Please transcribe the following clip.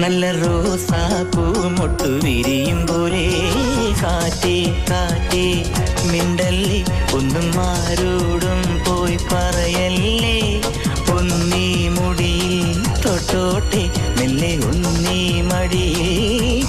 നല്ല റോസാപ്പൂ മൊട്ടു വിരിയും പോലെ കാറ്റേ കാറ്റേ മിണ്ടല്ലേ ഒന്നും ആരോടും പോയി പറയല്ലേ ഒന്നീ മുടിയിൽ തൊട്ടോട്ടെ മെല്ലെ ഒന്നീ മടിയിൽ